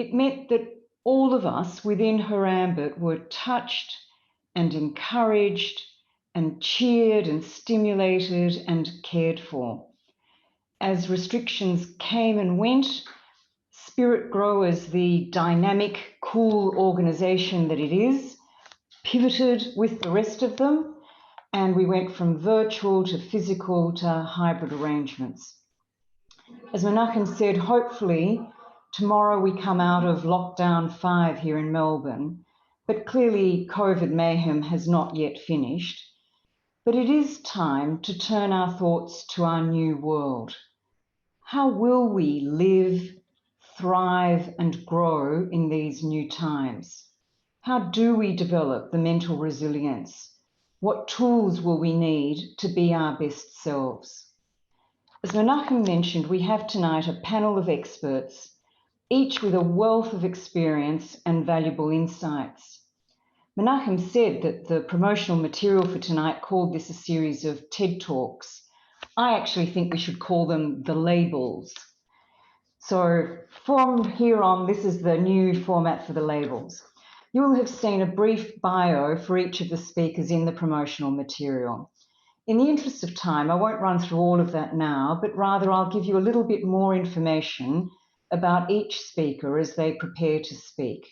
It meant that all of us within her ambit were touched and encouraged and cheered and stimulated and cared for. As restrictions came and went, Spiritgrow, as the dynamic, cool organisation that it is, pivoted with the rest of them, and we went from virtual to physical to hybrid arrangements. As Menachem said, hopefully tomorrow we come out of lockdown 5 here in Melbourne, but clearly COVID mayhem has not yet finished. But it is time to turn our thoughts to our new world. How will we live, thrive, and grow in these new times? How do we develop the mental resilience? What tools will we need to be our best selves? As Menachem mentioned, we have tonight a panel of experts, each with a wealth of experience and valuable insights. Menachem said that the promotional material for tonight called this a series of TED Talks. I actually think we should call them the labels. So from here on, this is the new format for the labels. You will have seen a brief bio for each of the speakers in the promotional material. In the interest of time, I won't run through all of that now, but rather I'll give you a little bit more information about each speaker as they prepare to speak.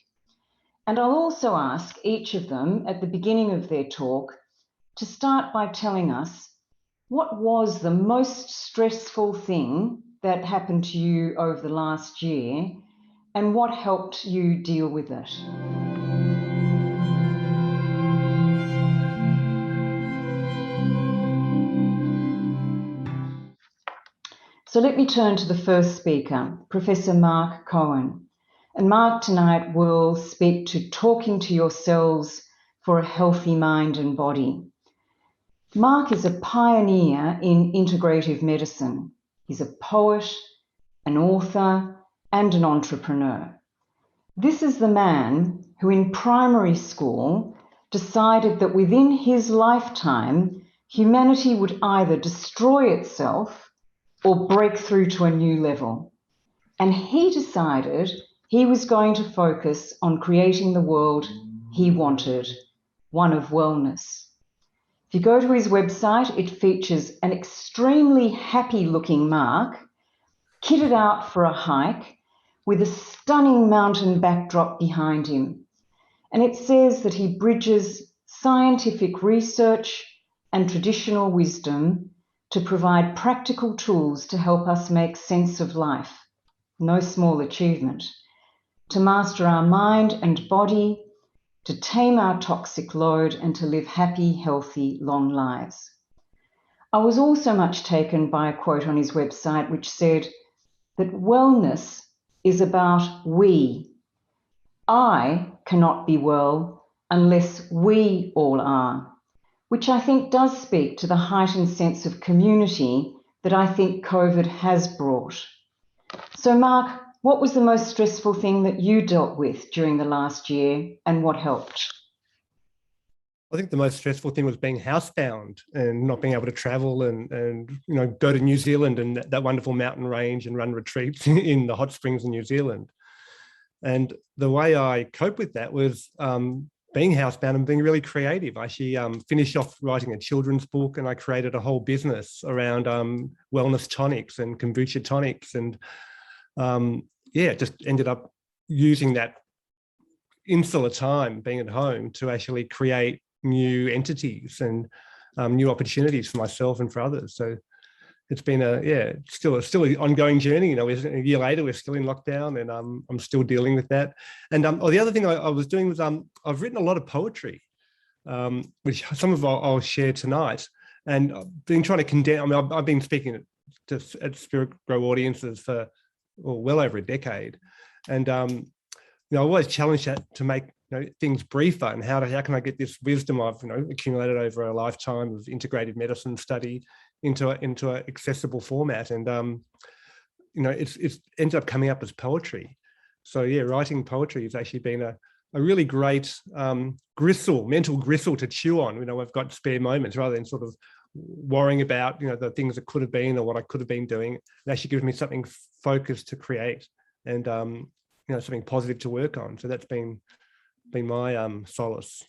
And I'll also ask each of them at the beginning of their talk to start by telling us what was the most stressful thing that happened to you over the last year and what helped you deal with it. So let me turn to the first speaker, Professor Marc Cohen. And Marc tonight will speak to talking to yourselves for a healthy mind and body. Marc is a pioneer in integrative medicine. He's a poet, an author, and an entrepreneur. This is the man who in primary school decided that within his lifetime, humanity would either destroy itself or break through to a new level. And he decided he was going to focus on creating the world he wanted, one of wellness. If you go to his website, it features an extremely happy-looking Marc, kitted out for a hike, with a stunning mountain backdrop behind him. And it says that he bridges scientific research and traditional wisdom to provide practical tools to help us make sense of life. No small achievement. To master our mind and body, to tame our toxic load, and to live happy, healthy, long lives. I was also much taken by a quote on his website which said that wellness is about we. I cannot be well unless we all are, which I think does speak to the heightened sense of community that I think COVID has brought. So Marc, what was the most stressful thing that you dealt with during the last year and what helped? I think the most stressful thing was being housebound and not being able to travel and you know, go to New Zealand and that wonderful mountain range and run retreats in the hot springs in New Zealand. And the way I coped with that was being housebound and being really creative. I actually finished off writing a children's book and I created a whole business around wellness tonics and kombucha tonics. And yeah, just ended up using that insular time being at home to actually create new entities and new opportunities for myself and for others. So it's been still an ongoing journey. You know, a year later, we're still in lockdown and I'm still dealing with that. And the other thing I was doing was I've written a lot of poetry, which some of I'll share tonight. And I've been trying to condense, I mean, I've been speaking at Spiritgrow audiences for well over a decade. And, you know, I always challenge that to make things briefer and how can I get this wisdom I've accumulated over a lifetime of integrative medicine study into an accessible format. And, you know, it's ended up coming up as poetry. So yeah, writing poetry has actually been a really great mental gristle to chew on. You know, I've got spare moments rather than sort of worrying about, you know, the things that could have been or what I could have been doing. It actually gives me something focused to create. And, you something positive to work on. So that's been my solace.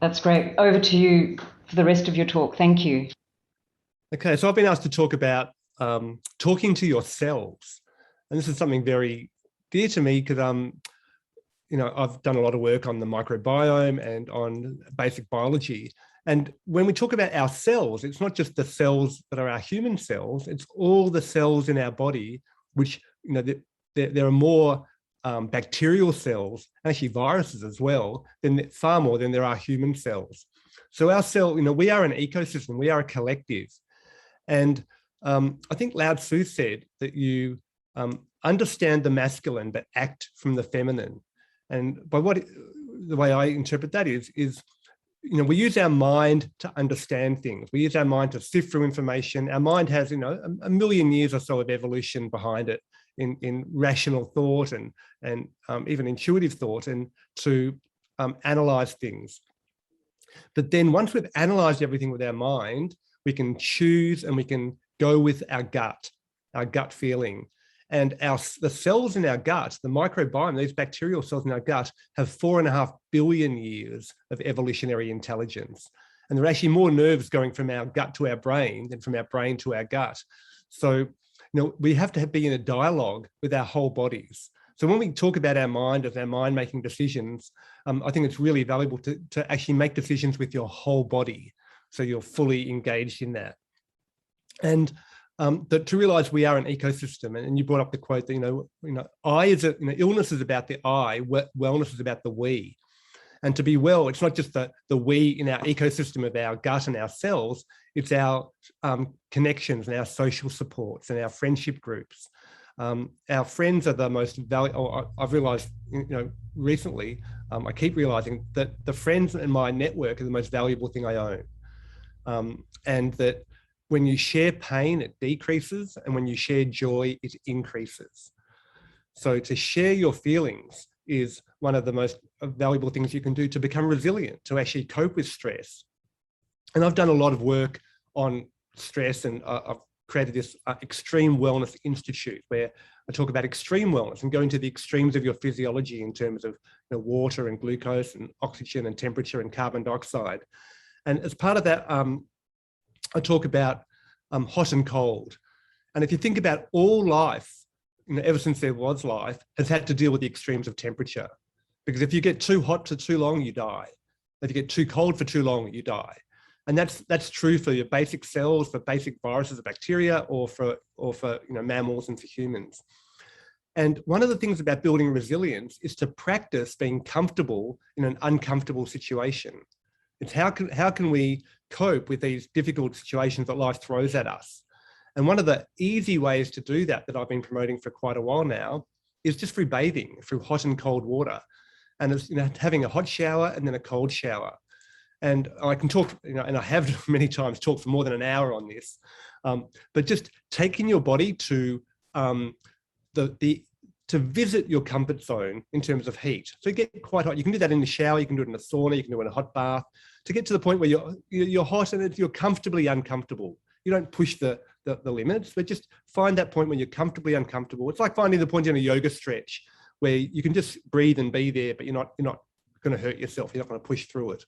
That's great. Over to you for the rest of your talk. Thank you. Okay, so I've been asked to talk about talking to yourselves. And this is something very dear to me because, I've done a lot of work on the microbiome and on basic biology. And when we talk about our cells, it's not just the cells that are our human cells, it's all the cells in our body, which, there are more bacterial cells, actually viruses as well, far more than there are human cells. So our cell, we are an ecosystem, we are a collective. And I think Lao Tzu said that you understand the masculine, but act from the feminine. And the way I interpret that is, we use our mind to understand things. We use our mind to sift through information. Our mind has, a million years or so of evolution behind it in rational thought and even intuitive thought, and to analyze things. But then once we've analyzed everything with our mind, we can choose and we can go with our gut feeling. And the cells in our gut, the microbiome, these bacterial cells in our gut, have 4.5 billion years of evolutionary intelligence. And there are actually more nerves going from our gut to our brain than from our brain to our gut. So, we have to be in a dialogue with our whole bodies. So when we talk about our mind as our mind making decisions, I think it's really valuable to actually make decisions with your whole body, so you're fully engaged in that. And to realize we are an ecosystem. And you brought up the quote that, illness is about the I, wellness is about the we. And to be well, it's not just the we in our ecosystem of our gut and our cells, it's our connections and our social supports and our friendship groups. Our friends are the most valuable. I've realized, recently, I keep realizing that the friends in my network are the most valuable thing I own. And that when you share pain, it decreases, and when you share joy, it increases. So to share your feelings is one of the most valuable things you can do to become resilient, to actually cope with stress. And I've done a lot of work on stress, and I've created this Extreme Wellness Institute where I talk about extreme wellness and go into the extremes of your physiology in terms of water and glucose and oxygen and temperature and carbon dioxide. And as part of that, I talk about hot and cold. And if you think about all life, ever since there was life, has had to deal with the extremes of temperature. Because if you get too hot for too long, you die. If you get too cold for too long, you die. And that's true for your basic cells, for basic viruses or bacteria, or for mammals and for humans. And one of the things about building resilience is to practice being comfortable in an uncomfortable situation. It's how can we cope with these difficult situations that life throws at us? And one of the easy ways to do that I've been promoting for quite a while now is just through bathing, through hot and cold water. And it's having a hot shower and then a cold shower. And I can talk, and I have many times talked for more than an hour on this, but just taking your body to to visit your comfort zone in terms of heat. So you get quite hot. You can do that in the shower, you can do it in a sauna, you can do it in a hot bath, to get to the point where you're hot and you're comfortably uncomfortable. You don't push the limits, but just find that point when you're comfortably uncomfortable. It's like finding the point in a yoga stretch where you can just breathe and be there, but you're not going to hurt yourself. You're not going to push through it.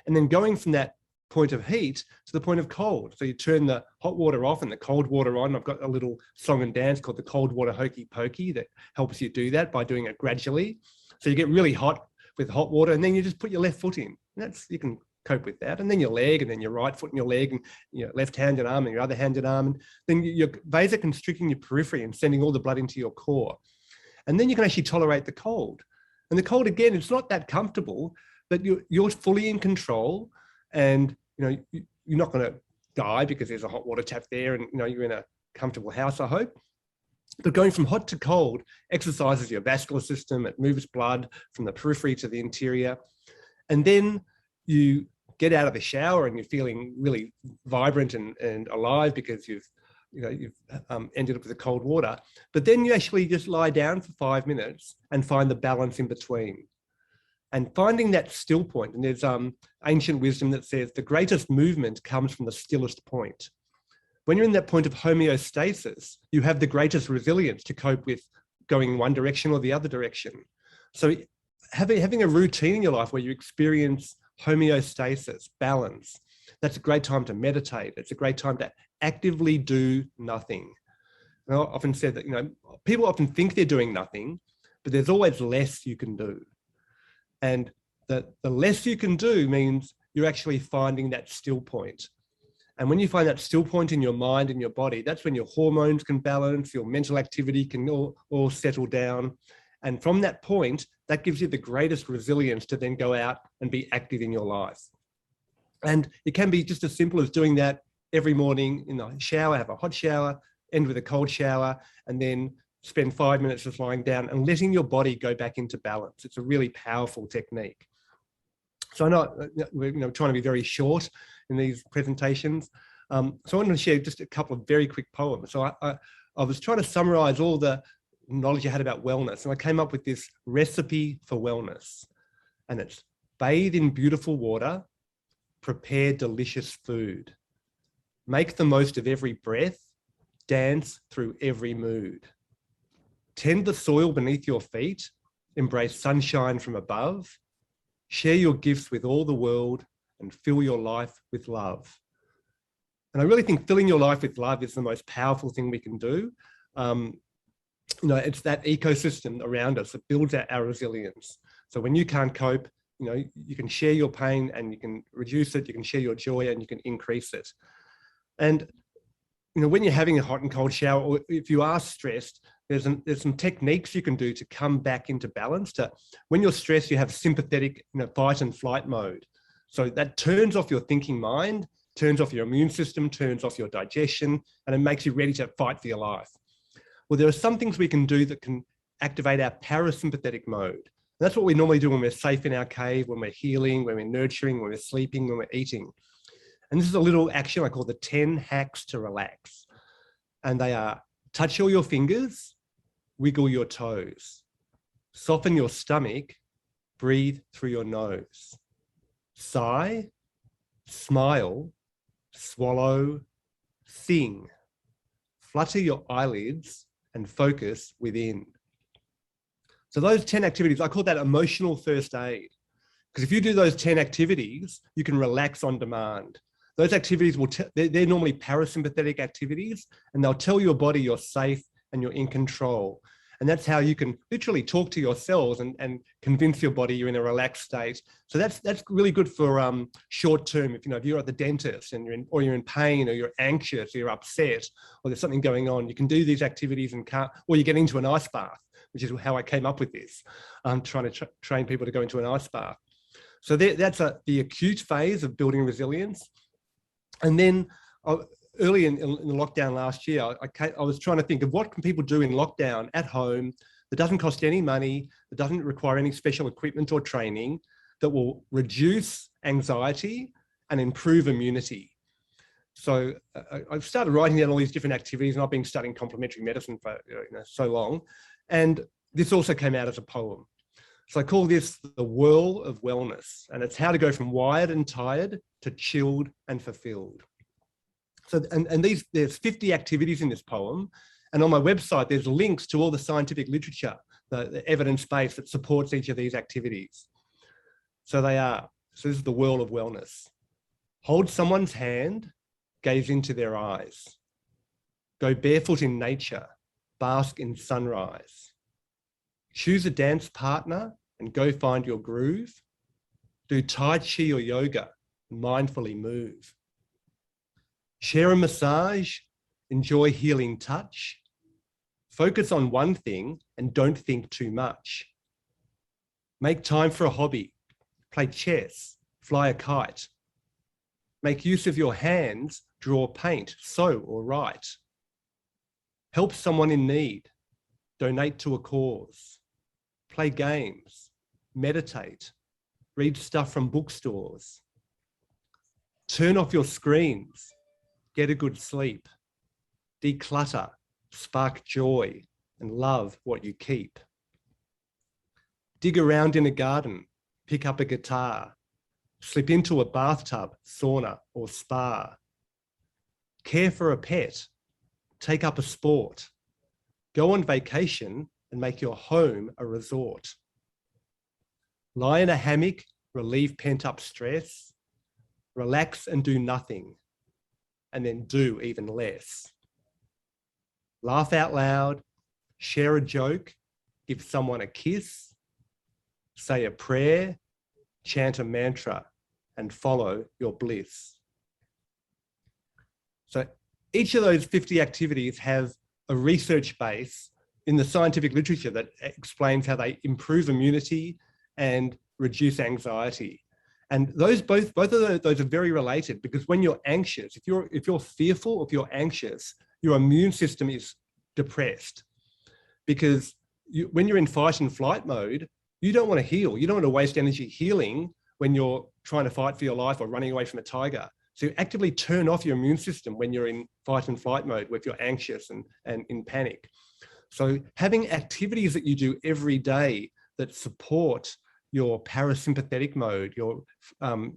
And then going from that point of heat to the point of cold. So you turn the hot water off and the cold water on. I've got a little song and dance called the cold water hokey pokey that helps you do that by doing it gradually. So you get really hot with hot water, and then you just put your left foot in. And you can cope with that. And then your leg, and then your right foot and your leg, and your left hand and arm and your other hand and arm. And then you're vasoconstricting your periphery and sending all the blood into your core. And then you can actually tolerate the cold. And the cold, again, it's not that comfortable, but you're fully in control, and you're not going to die because there's a hot water tap there, and you're in a comfortable house, I hope. But going from hot to cold exercises your vascular system. It moves blood from the periphery to the interior. And then you get out of the shower and you're feeling really vibrant and alive because you've ended up with the cold water. But then you actually just lie down for 5 minutes and find the balance in between. And finding that still point, and there's ancient wisdom that says the greatest movement comes from the stillest point. When you're in that point of homeostasis, you have the greatest resilience to cope with going one direction or the other direction. So having a routine in your life where you experience homeostasis, balance, that's a great time to meditate. It's a great time to actively do nothing. And I often said that, people often think they're doing nothing, but there's always less you can do. And the less you can do means you're actually finding that still point. And when you find that still point in your mind and your body, that's when your hormones can balance, your mental activity can all settle down. And from that point, that gives you the greatest resilience to then go out and be active in your life. And it can be just as simple as doing that every morning in the shower, have a hot shower, end with a cold shower, and then spend 5 minutes just lying down and letting your body go back into balance. It's a really powerful technique. So I know we're trying to be very short in these presentations. So I wanted to share just a couple of very quick poems. So I was trying to summarize all the knowledge I had about wellness, and I came up with this recipe for wellness. And it's bathe in beautiful water, prepare delicious food, make the most of every breath, dance through every mood, tend the soil beneath your feet, embrace sunshine from above, share your gifts with all the world, and fill your life with love. And I really think filling your life with love is the most powerful thing we can do. It's that ecosystem around us that builds our resilience. So when you can't cope, you can share your pain and you can reduce it, you can share your joy and you can increase it. And, when you're having a hot and cold shower, or if you are stressed, there's some techniques you can do to come back into balance. When you're stressed, you have sympathetic, fight and flight mode. So that turns off your thinking mind, turns off your immune system, turns off your digestion, and it makes you ready to fight for your life. Well, there are some things we can do that can activate our parasympathetic mode. And that's what we normally do when we're safe in our cave, when we're healing, when we're nurturing, when we're sleeping, when we're eating. And this is a little action I call the 10 hacks to relax. And they are: touch all your fingers, wiggle your toes, soften your stomach, breathe through your nose, sigh, smile, swallow, sing, flutter your eyelids, and focus within. So those 10 activities, I call that emotional first aid. Because if you do those 10 activities, you can relax on demand. Those activities they're normally parasympathetic activities, and they'll tell your body you're safe and you're in control. And that's how you can literally talk to your cells and convince your body you're in a relaxed state. So that's really good for short term. If you're at the dentist and you're in pain, or you're anxious, or you're upset, or there's something going on, you can do these activities or you get into an ice bath, which is how I came up with this. I'm trying to train people to go into an ice bath. So that's the acute phase of building resilience. And then early in the lockdown last year, I was trying to think of what can people do in lockdown at home that doesn't cost any money, that doesn't require any special equipment or training, that will reduce anxiety and improve immunity. So I've started writing down all these different activities, and I've been studying complementary medicine for so long. And this also came out as a poem. So I call this the whirl of wellness, and it's how to go from wired and tired to chilled and fulfilled. So, and there's 50 activities in this poem, and on my website, there's links to all the scientific literature, the evidence base that supports each of these activities. So this is the whirl of wellness. Hold someone's hand, gaze into their eyes. Go barefoot in nature, bask in sunrise. Choose a dance partner and go find your groove. Do Tai Chi or yoga, mindfully move. Share a massage, enjoy healing touch. Focus on one thing and don't think too much. Make time for a hobby, play chess, fly a kite. Make use of your hands, draw, paint, sew or write. Help someone in need, donate to a cause. Play games, meditate, read stuff from bookstores. Turn off your screens, get a good sleep. Declutter, spark joy, and love what you keep. Dig around in a garden, pick up a guitar, slip into a bathtub, sauna, or spa. Care for a pet, take up a sport. Go on vacation and make your home a resort. Lie in a hammock, relieve pent-up stress, relax and do nothing, and then do even less. Laugh out loud, share a joke, give someone a kiss, say a prayer, chant a mantra, and follow your bliss. So each of those 50 activities have a research base in the scientific literature that explains how they improve immunity and reduce anxiety. And those both of those are very related, because when you're anxious, if you're fearful, if you're anxious, your immune system is depressed, because when you're in fight and flight mode, you don't want to heal. You don't want to waste energy healing when you're trying to fight for your life or running away from a tiger. So you actively turn off your immune system when you're in fight and flight mode, if you're anxious and in panic. So having activities that you do every day that support your parasympathetic mode, your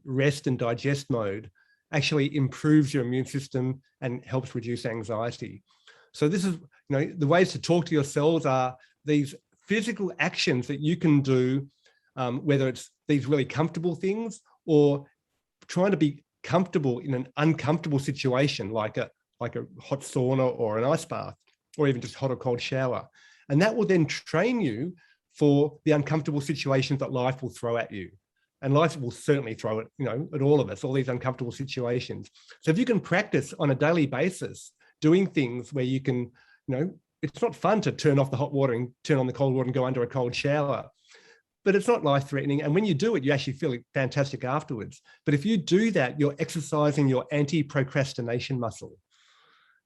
rest and digest mode, actually improves your immune system and helps reduce anxiety. So this is, the ways to talk to yourselves are these physical actions that you can do, whether it's these really comfortable things or trying to be comfortable in an uncomfortable situation, like a hot sauna or an ice bath, or even just hot or cold shower. And that will then train you for the uncomfortable situations that life will throw at you. And life will certainly throw it, at all of us, all these uncomfortable situations. So if you can practice on a daily basis, doing things where you can, it's not fun to turn off the hot water and turn on the cold water and go under a cold shower, but it's not life-threatening. And when you do it, you actually feel fantastic afterwards. But if you do that, you're exercising your anti-procrastination muscle.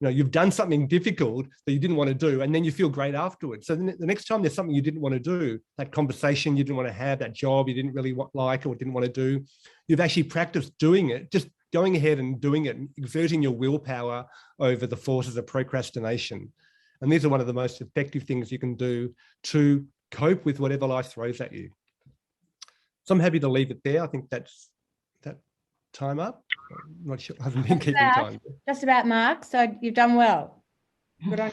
You've done something difficult that you didn't want to do, and then you feel great afterwards. So the next time there's something you didn't want to do, that conversation you didn't want to have, that job you didn't really like or didn't want to do, you've actually practiced doing it, just going ahead and doing it and exerting your willpower over the forces of procrastination. And these are one of the most effective things you can do to cope with whatever life throws at you. So I'm happy to leave it there. I think that's that time up. I'm not sure, I haven't been keeping time. Just about, Mark. So you've done well. Good on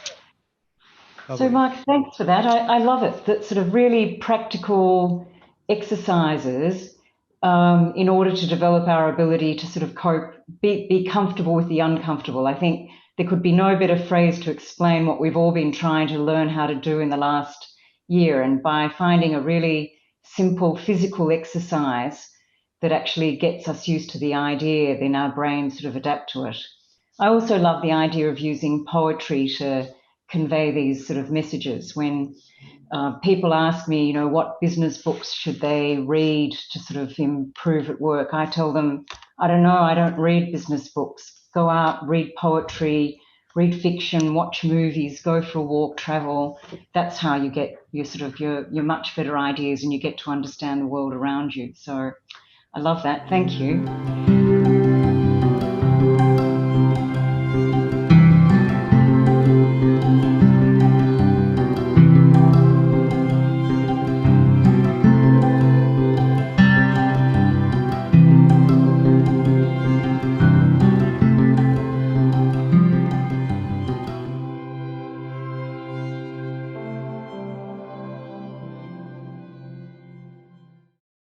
you. So Mark, thanks for that. I love it. That sort of really practical exercises in order to develop our ability to sort of cope, be comfortable with the uncomfortable. I think there could be no better phrase to explain what we've all been trying to learn how to do in the last year. And by finding a really simple physical exercise that actually gets us used to the idea, then our brains sort of adapt to it. I also love the idea of using poetry to convey these sort of messages. When people ask me, what business books should they read to sort of improve at work, I tell them, I don't know, I don't read business books. Go out, read poetry, read fiction, watch movies, go for a walk, travel. That's how you get your much better ideas, and you get to understand the world around you. So I love that. Thank you.